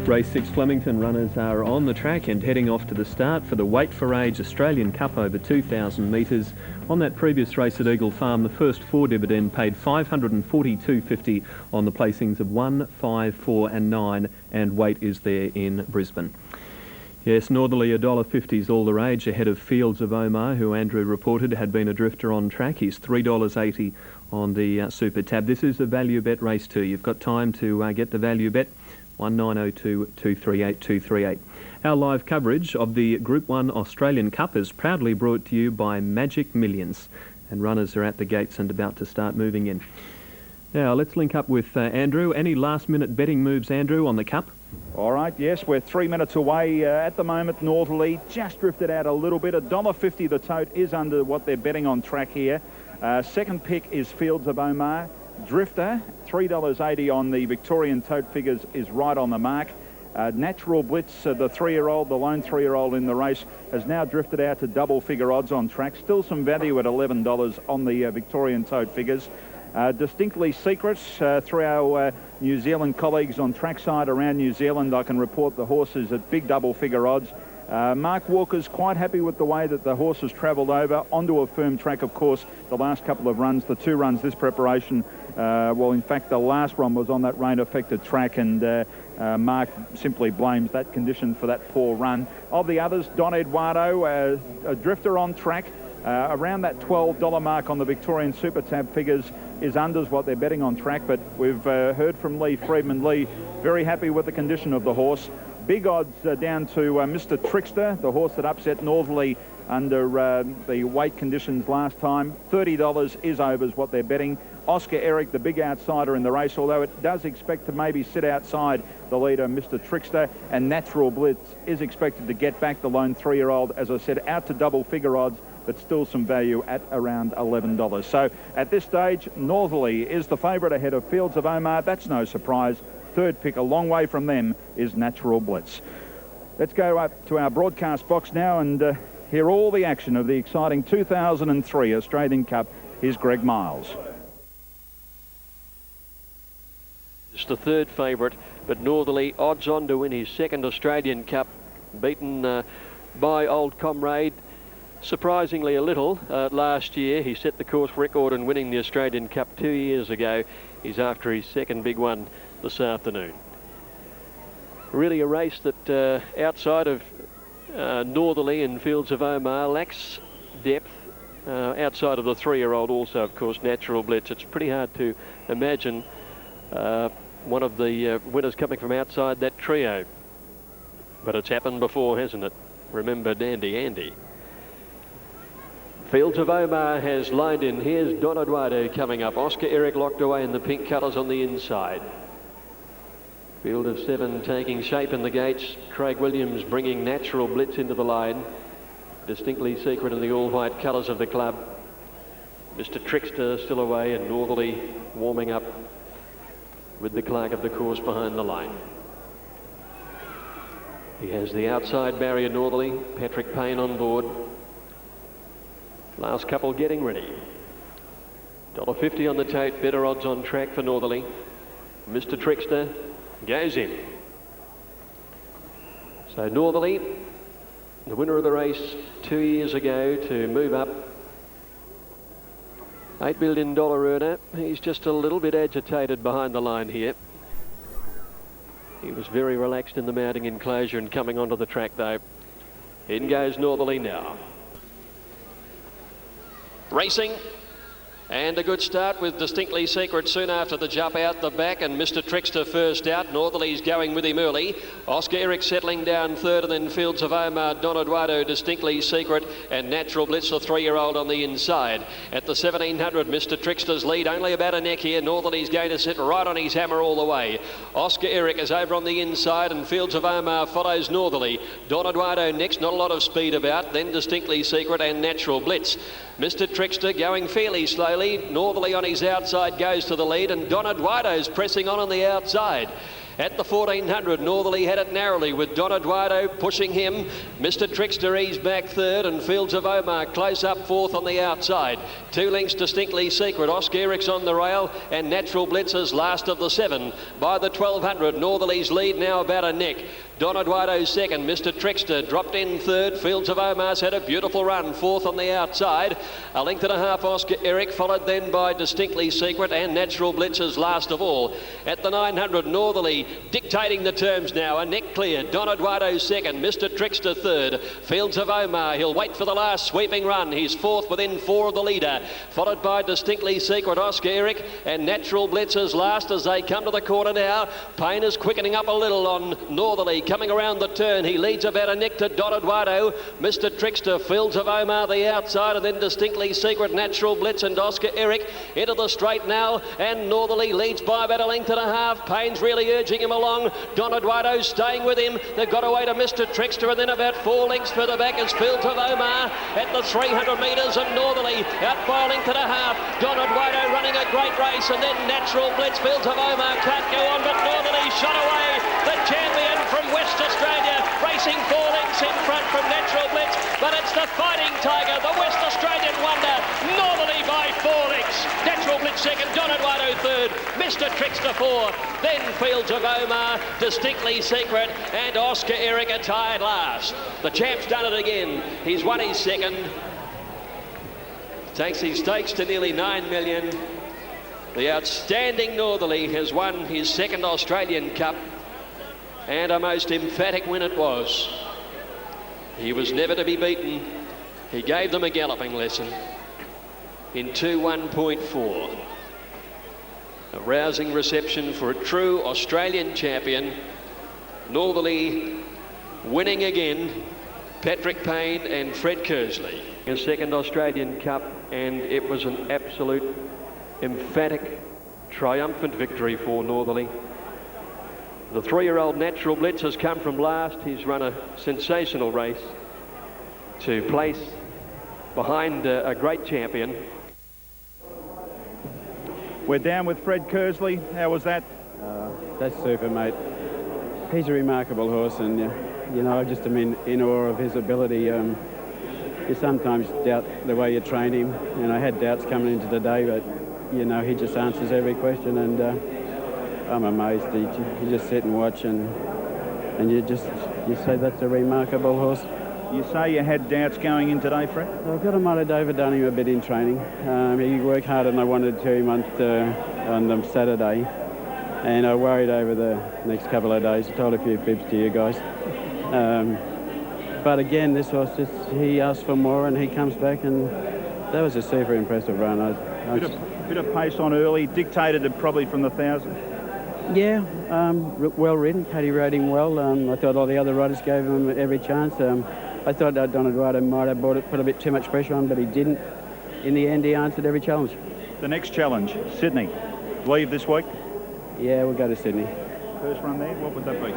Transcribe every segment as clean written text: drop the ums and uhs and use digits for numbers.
Race 6 Flemington runners are on the track and heading off to the start for the Weight for Age Australian Cup over 2,000 metres. On that previous race at Eagle Farm, the first four dividend paid $542.50 on the placings of 1, 5, 4 and 9, and Weight is there in Brisbane. Yes, Northerly $1.50 is all the rage ahead of Fields of Omar, who Andrew reported had been a drifter on track. He's $3.80 on the Super Tab. This is a value bet race 2. You've got time to get the value bet. 1902 238 238. Our live coverage of the Group 1 Australian Cup is proudly brought to you by Magic Millions, and runners are at the gates and about to start moving in. Now let's link up with Andrew. Any last minute betting moves, Andrew, on the Cup? All right, yes, we're 3 minutes away at the moment. Northerly just drifted out a little bit. $1.50 the tote is under what they're betting on track here. Second pick is Fields of Omar. Drifter, $3.80 on the Victorian tote figures is right on the mark. Natural Blitz, the the lone 3-year-old in the race, has now drifted out to double figure odds on track. Still some value at $11 on the Victorian tote figures. Distinctly Secret, through our New Zealand colleagues on trackside around New Zealand, I can report the horses at big double figure odds. Mark Walker's quite happy with the way that the horse has travelled over onto a firm track. Of course, the last couple of runs, the 2 runs this preparation, well, in fact, the last one was on that rain-affected track, and Mark simply blames that condition for that poor run. Of the others, Don Eduardo, a drifter on track, around that $12 mark on the Victorian Super Tab figures is unders what they're betting on track, but we've heard from Lee Friedman. Lee, very happy with the condition of the horse. Big odds down to Mr. Trickster, the horse that upset Northerly under the weight conditions last time. $30 is overs what they're betting. Oscar Eric, the big outsider in the race, although it does expect to maybe sit outside the leader, Mr. Trickster, and Natural Blitz is expected to get back the lone 3-year-old, as I said, out to double figure odds, but still some value at around $11. So at this stage, Northerly is the favourite ahead of Fields of Omar. That's no surprise. Third pick, a long way from them, is Natural Blitz. Let's go up to our broadcast box now and hear all the action of the exciting 2003 Australian Cup. Here's Greg Miles. It's the third favourite, but Northerly odds on to win his second Australian Cup, beaten by Old Comrade surprisingly a little. Last year he set the course record in winning the Australian Cup 2 years ago. He's after his second big one this afternoon. Really a race that outside of Northerly and Fields of Omar lacks depth. Outside of the 3-year-old also, of course, Natural Blitz. It's pretty hard to imagine one of the winners coming from outside that trio. But it's happened before, hasn't it? Remember Dandy Andy. Fields of Omar has lined in. Here's Don Eduardo coming up. Oscar Eric locked away in the pink colours on the inside. Field of 7 taking shape in the gates. Craig Williams bringing Natural Blitz into the line. Distinctly Secret in the all-white colours of the club. Mr. Trickster still away, and Northerly warming up with the clerk of the course behind the line. He has the outside barrier, Northerly. Patrick Payne on board. Last couple getting ready. $1.50 on the tote, better odds on track for Northerly. Mr. Trickster goes in. So Northerly, the winner of the race 2 years ago, to move up. $8 billion earner. He's just a little bit agitated behind the line here. He was very relaxed in the mounting enclosure and coming onto the track though. In goes Northerly now. Racing, and a good start with Distinctly Secret soon after the jump out the back, and Mr. Trickster first out. Northerly's going with him early. Oscar Eric settling down third, and then Fields of Omar, Don Eduardo, Distinctly Secret, and Natural Blitz, the 3-year-old on the inside. At the 1700, Mr. Trickster's lead, only about a neck here. Northerly's going to sit right on his hammer all the way. Oscar Eric is over on the inside, and Fields of Omar follows Northerly. Don Eduardo next, not a lot of speed about, then Distinctly Secret and Natural Blitz. Mr. Trickster going fairly slowly. Northerly on his outside goes to the lead, and Don Eduardo's pressing on the outside. At the 1400, Northerly had it narrowly with Don Eduardo pushing him. Mr. Trickster eased back third and Fields of Omar close up fourth on the outside. 2 lengths Distinctly Secret. Oscar Eric's on the rail and Natural Blitzers last of the 7. By the 1200, Northerly's lead now about a neck. Don Eduardo second, Mr. Trickster dropped in third. Fields of Omar's had a beautiful run, fourth on the outside. A length and a half Oscar Eric, followed then by Distinctly Secret and Natural Blitzers last of all. At the 900, Northerly dictating the terms now, a neck clear. Don Eduardo second, Mr. Trickster third. Fields of Omar, he'll wait for the last sweeping run. He's fourth within 4 of the leader, followed by Distinctly Secret, Oscar Eric and Natural Blitzers last as they come to the corner now. Payne is quickening up a little on Northerly. Coming around the turn, he leads about a neck to Don Eduardo. Mr. Trickster, Fields of Omar the outside, and then Distinctly Secret, Natural Blitz and Oscar Eric into the straight now, and Northerly leads by about a length and a half. Payne's really urging him along. Don Eduardo staying with him. They've got away to Mr. Trickster, and then about 4 lengths further back is Fields of Omar at the 300 metres, and Northerly out by a length and a half. Don Eduardo running a great race, and then Natural Blitz. Fields of Omar can't go on, but Northerly shot away. The champion from West Australia, racing 4 lengths in front from Natural Blitz, but it's the Fighting Tiger, the West Australian wonder, Northerly by 4 lengths. Natural Blitz second, Don Eduardo third, Mr. Trickster fourth, then Fields of Omar, Distinctly Secret and Oscar Eric are tied last. The champ's done it again. He's won his second, takes his stakes to nearly 9 million. The outstanding Northerly has won his second Australian Cup, and a most emphatic win it was. He was never to be beaten. He gave them a galloping lesson in 2:1.4. A rousing reception for a true Australian champion. Northerly winning again, Patrick Payne and Fred Kersley. His second Australian Cup, and it was an absolute emphatic, triumphant victory for Northerly. The 3-year-old Natural Blitz has come from last. He's run a sensational race to place behind a great champion. We're down with Fred Kersley. How was that? That's super, mate. He's a remarkable horse, and you know, I just am in awe of his ability. You sometimes doubt the way you train him, and I had doubts coming into the day, but you know, he just answers every question, and I'm amazed. You just sit and watch, and you say that's a remarkable horse. You say you had doubts going in today, Fred? I've got him. I'd overdone him a bit in training. He worked harder than I wanted to him on Saturday, and I worried over the next couple of days. I told a few fibs to you guys. But again, this horse he asked for more, and he comes back, and that was a super impressive run. Bit of pace on early, dictated it probably from the 1,000. Yeah, well ridden. Paddy rode him well. I thought all the other riders gave him every chance. I thought that Don Eduardo might have put a bit too much pressure on, but he didn't. In the end, he answered every challenge. The next challenge, Sydney. Leave this week? Yeah, we'll go to Sydney. First run there, what would that be?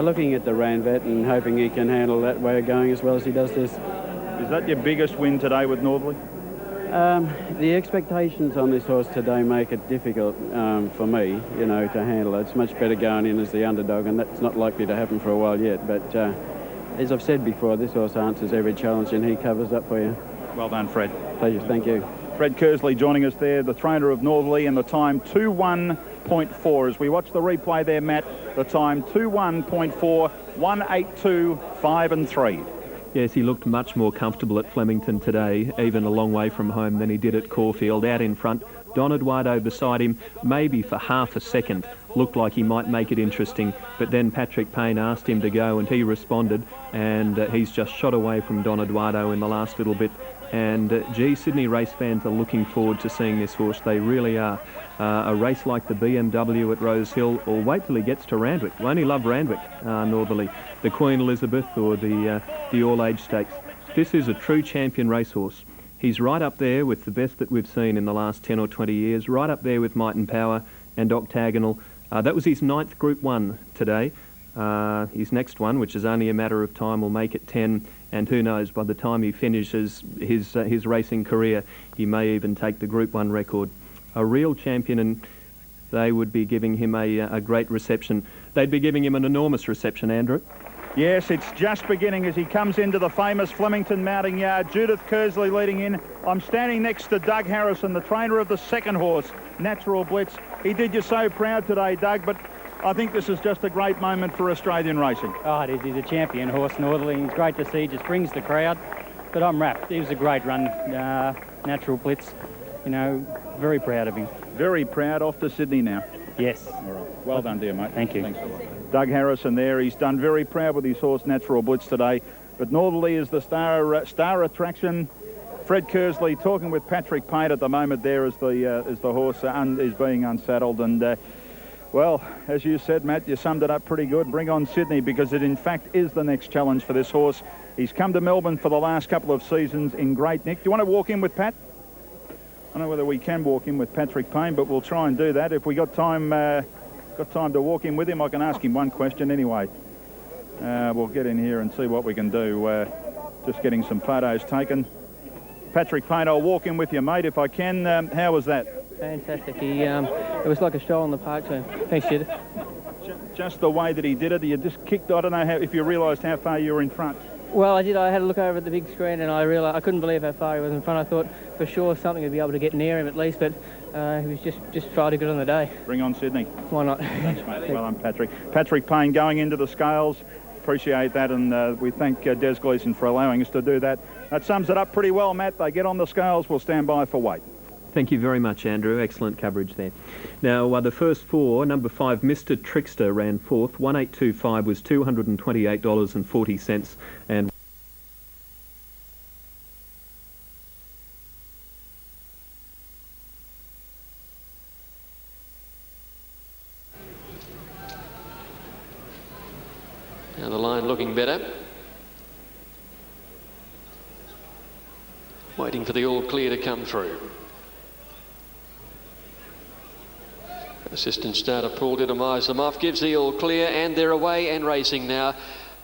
Looking at the Ranvet and hoping he can handle that way of going as well as he does this. Is that your biggest win today with Northerly? The expectations on this horse today make it difficult for me, you know, to handle it. It's much better going in as the underdog, and that's not likely to happen for a while yet. But as I've said before, this horse answers every challenge, and he covers up for you. Well done, Fred. Pleasure, thank you. Fred Kersley joining us there, the trainer of Northerly, and the time 2:1.4. As we watch the replay there, Matt, the time 2:1.4, 1:82, 5 and 3. Yes, he looked much more comfortable at Flemington today, even a long way from home, than he did at Caulfield. Out in front, Don Eduardo beside him, maybe for half a second, looked like he might make it interesting, but then Patrick Payne asked him to go and he responded, and he's just shot away from Don Eduardo in the last little bit. And gee, Sydney race fans are looking forward to seeing this horse. They really are. A race like the BMW at Rose Hill, or wait till he gets to Randwick. Won't he love Randwick, Northerly? The Queen Elizabeth or the All-Age Stakes. This is a true champion racehorse. He's right up there with the best that we've seen in the last 10 or 20 years, right up there with Might and Power and Octagonal. That was his 9th Group 1 today. His next one, which is only a matter of time, will make it 10, and who knows, by the time he finishes his racing career, he may even take the Group 1 record. A real champion, and they would be giving him a great reception. They'd be giving him an enormous reception, Andrew. Yes, it's just beginning as he comes into the famous Flemington Mounting Yard. Judith Kersley leading in. I'm standing next to Doug Harrison, the trainer of the second horse, Natural Blitz. He did you so proud today, Doug, but I think this is just a great moment for Australian racing. Oh, it is. He's a champion horse, Northerly. It's great to see. He just brings the crowd. But I'm wrapped. He was a great run, Natural Blitz. You know, very proud of him. Very proud. Off to Sydney now. Yes. All right. Well done, dear mate. Thank you. Thanks a lot. Doug Harrison there. He's done very proud with his horse, Natural Blitz, today. But Northerly is the star attraction. Fred Kersley talking with Patrick Payne at the moment there as the horse is being unsaddled. And, well, as you said, Matt, you summed it up pretty good. Bring on Sydney, because it, in fact, is the next challenge for this horse. He's come to Melbourne for the last couple of seasons in great nick. Do you want to walk in with Pat? I don't know whether we can walk in with Patrick Payne, but we'll try and do that. If we got time to walk in with him, I can ask him one question anyway. We'll get in here and see what we can do. Just getting some photos taken. Patrick Payne, I'll walk in with you, mate, if I can. How was that? Fantastic. It was like a stroll in the park to him. Thanks, Judith. Just the way that he did it, you just kicked. I don't know if you realised how far you were in front. Well, I did. I had a look over at the big screen and I realised I couldn't believe how far he was in front. I thought for sure something would be able to get near him at least, but he was just far too good on the day. Bring on Sydney. Why not? Thanks, mate. Well done, Patrick. Patrick Payne going into the scales. Appreciate that, and we thank Des Gleeson for allowing us to do that. That sums it up pretty well, Matt. They get on the scales. We'll stand by for weight. Thank you very much, Andrew. Excellent coverage there. Now, the first four, number 5, Mr. Trickster, ran fourth. 1825 was $228.40, and now the line looking better. Waiting for the all clear to come through. Assistant starter Paul Dittemize them off, gives the all clear, and they're away and racing now.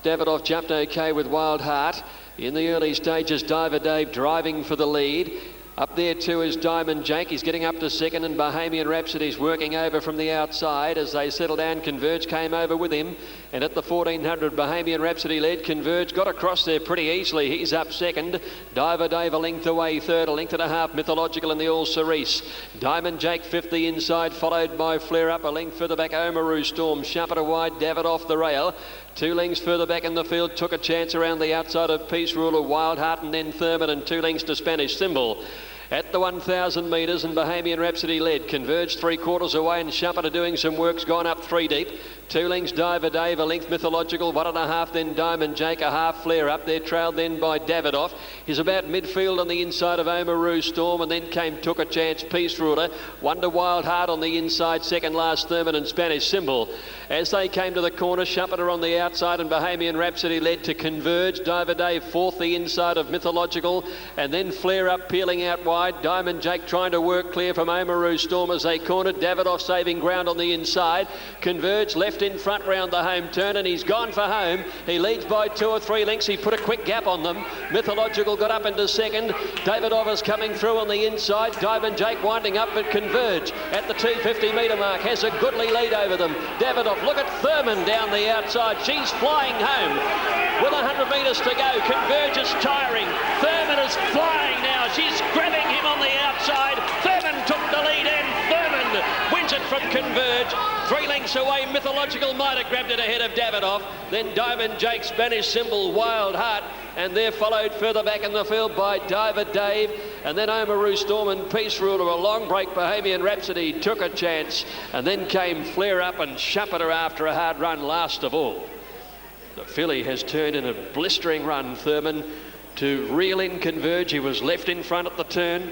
Davidoff jumped okay with Wild Heart. In the early stages, Diver Dave driving for the lead. Up there too is Diamond Jake. He's getting up to second, and Bahamian Rhapsody's working over from the outside as they settle down. Converge came over with him, and at the 1400, Bahamian Rhapsody led. Converge got across there pretty easily. He's up second. Diver Dave a length away third, a length and a half Mythological in the All Cerise. Diamond Jake fifth the inside, followed by Flare Up. A length further back, Oamaru Storm. Sharper to wide, Davidoff the rail. 2 lengths further back in the field, Took a Chance around the outside of Peace Ruler, Wild Heart, and then Thurman, and 2 lengths to Spanish Symbol. At the 1,000 metres, and Bahamian Rhapsody led. Converged 3/4 away, and Sharper doing some work's gone up 3 deep. 2 lengths Diver Dave, a length Mythological, 1.5 then Diamond Jake, a half Flare Up. They're trailed then by Davidoff. He's about midfield on the inside of Oamaru Storm, and then came Took a Chance, Peace Ruler. Wonder Wild Heart on the inside, second last Thurman and Spanish Symbol. As they came to the corner, Sharper on the outside, and Bahamian Rhapsody led to Converge. Diver Dave fourth the inside of Mythological, and then Flare Up peeling out wide. Diamond Jake trying to work clear from Oamaru Storm as they cornered. Davidoff saving ground on the inside. Converge left in front round the home turn, and he's gone for home. He leads by 2 or 3 lengths. He put a quick gap on them. Mythological got up into second. Davidoff is coming through on the inside. Diamond Jake winding up, but Converge at the 250 metre mark has a goodly lead over them. Davidoff, look at Thurman down the outside. She's flying home with 100 metres to go. Converge is tiring. Thurman is flying now. She's grabbing him on the outside. Thurman took the lead, and Thurman wins it from Converge. 3 lengths away, Mythological might have grabbed it ahead of Davidoff. Then Diamond Jake, Spanish Symbol, Wild Heart, and they're followed further back in the field by Diver Dave, and then Oamaru Storm and Peace Ruler. A long break, Bahamian Rhapsody Took a Chance, and then came Flare Up and Sharper after a hard run last of all. The filly has turned in a blistering run, Thurman, to reel in Converge. He was left in front at the turn.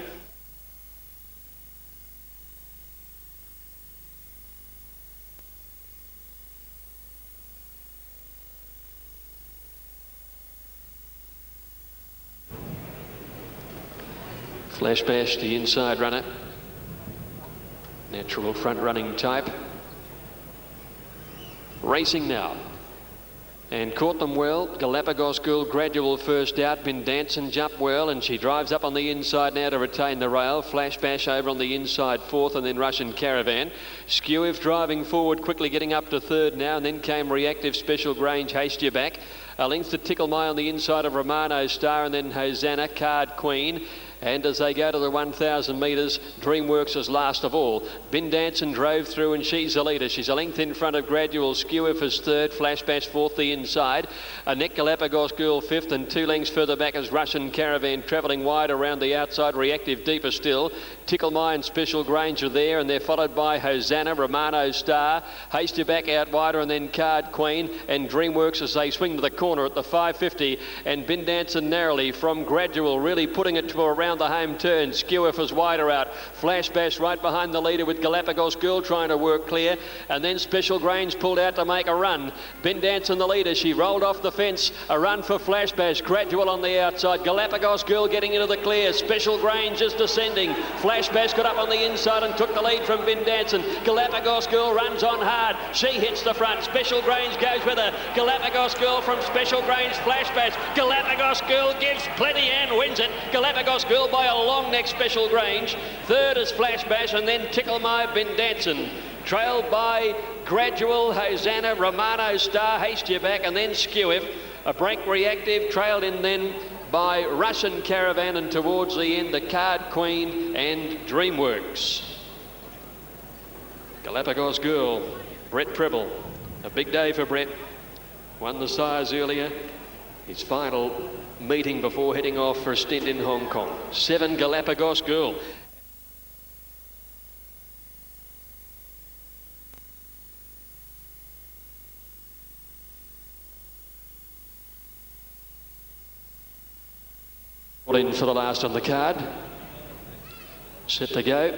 Flash Bash, the inside runner. Natural front running type. Racing now. and caught them well. Galapagos Girl Gradual first out. Been Dancing jumped well, and she drives up on the inside now to retain the rail. Flash Bash over on the inside fourth, and then Russian Caravan. Skewiff driving forward, quickly getting up to third now, and then came Reactive Special Grange, Haste You Back. A length to Tickle My on the inside of Romano Star, and then Hosanna, Card Queen. And as they go to the 1,000 metres, Dreamworks is last of all. Bin Danson drove through, and she's the leader. She's a length in front of Gradual. Skewiff is third, Flash Bash fourth the inside. A Neck Galapagos Girl fifth, and 2 lengths further back is Russian Caravan travelling wide around the outside. Reactive deeper still. Tickle My and Special Grange are there, and they're followed by Hosanna, Romano Star, Haste You Back out wider, and then Card Queen and Dreamworks as they swing to the corner at the 550. And Bin Danson narrowly from Gradual, really putting it to around the home turn. Skewiff is wider out. Flash Bash right behind the leader with Galapagos Girl trying to work clear, and then Special Grange pulled out to make a run. Bin Danson the leader. She rolled off the fence. A run for Flash Bash. Gradual on the outside. Galapagos Girl getting into the clear. Special Grange is descending. Flash Bash got up on the inside and took the lead from Bin Danson. Galapagos Girl runs on hard. She hits the front. Special Grange goes with her. Galapagos Girl from Special Grange. Flash Bash. Galapagos Girl gives plenty and wins it. Galapagos Girl by a long neck. Special Grange. Third is Flash Bash, and then Tickle My, Bin Danson. Trailed by Gradual, Hosanna, Romano Star, Haste You Back, and then Skewiff. A break Reactive, trailed in then by Russian Caravan, and towards the end the Card Queen and Dreamworks. Galapagos Girl, Brett Preble. A big day for Brett. Won the Sires earlier. His final meeting before heading off for a stint in Hong Kong. 7 Galapagos Girl. In for the last on the card. Set to go.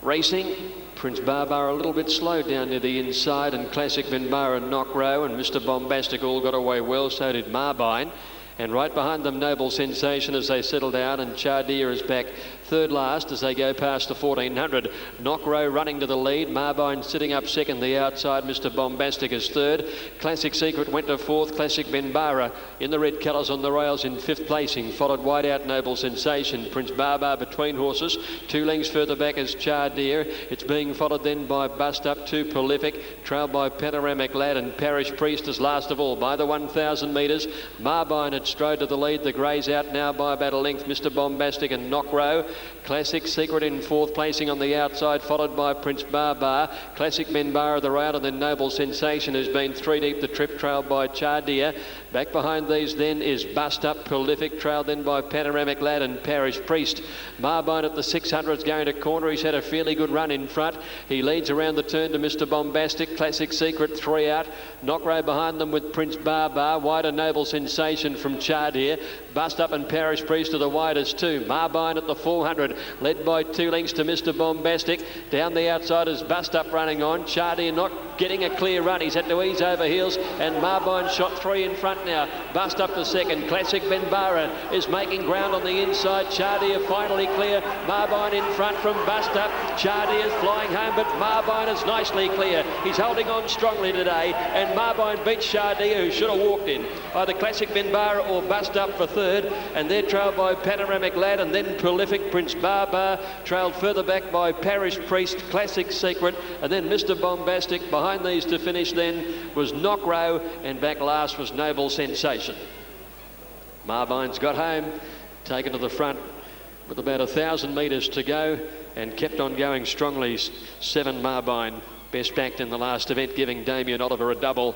Racing. Prince Barbar a little bit slow down near the inside, and Classic Benbar and Knock Row and Mr. Bombastic all got away well, so did Marbine. And right behind them, Noble Sensation as they settle down, and Chardier is back third last as they go past the 1400. Knockrow running to the lead. Marbine sitting up second the outside. Mr. Bombastic is third. Classic Secret went to fourth. Classic Benbara in the red colours on the rails in fifth placing. Followed wide out Noble Sensation. Prince Barbar between horses. 2 lengths further back is Chardier. It's being followed then by Bust Up, 2 Prolific. Trailed by Panoramic Lad, and Parish Priest is last of all by the 1,000 metres. Marbine had strode to the lead. The greys out now by about a length. Mr. Bombastic and Knockrow. Classic Secret in fourth placing on the outside, followed by Prince Barbar. Classic Benbar of the rail, and then Noble Sensation has been 3 deep the trip, trailed by Chardier. Back behind these then is Bust Up, Prolific, trailed then by Panoramic Lad and Parish Priest. Marbine at the 600s going to corner. He's had a fairly good run in front. He leads around the turn to Mr. Bombastic. Classic Secret 3 out. Knockrow behind them with Prince Barbar. Wider Noble Sensation from Chardier. Bust Up and Parish Priest are the widest 2. Marbine at the 400, led by 2 lengths to Mr. Bombastic. Down the outside is Bust Up running on. Chardier not getting a clear run. He's had to ease over heels, and Marbine shot 3 in front now. Bust Up to second. Classic Benbara is making ground on the inside. Chardier finally clear. Marbine in front from Bust Up. Chardier is flying home, but Marbine is nicely clear. He's holding on strongly today, and Marbine beats Chardier, who should have walked in. Either Classic Benbara or Bust Up for third, and they're trailed by Panoramic Lad, and then Prolific. Prince Barbar trailed further back by Parish Priest, Classic Secret, and then Mr. Bombastic. Behind these to finish then was Knockrow, and back last was Noble Sensation. Marbine's got home, taken to the front with about 1,000 metres to go, and kept on going strongly. 7 Marbine, best backed in the last event, giving Damien Oliver a double.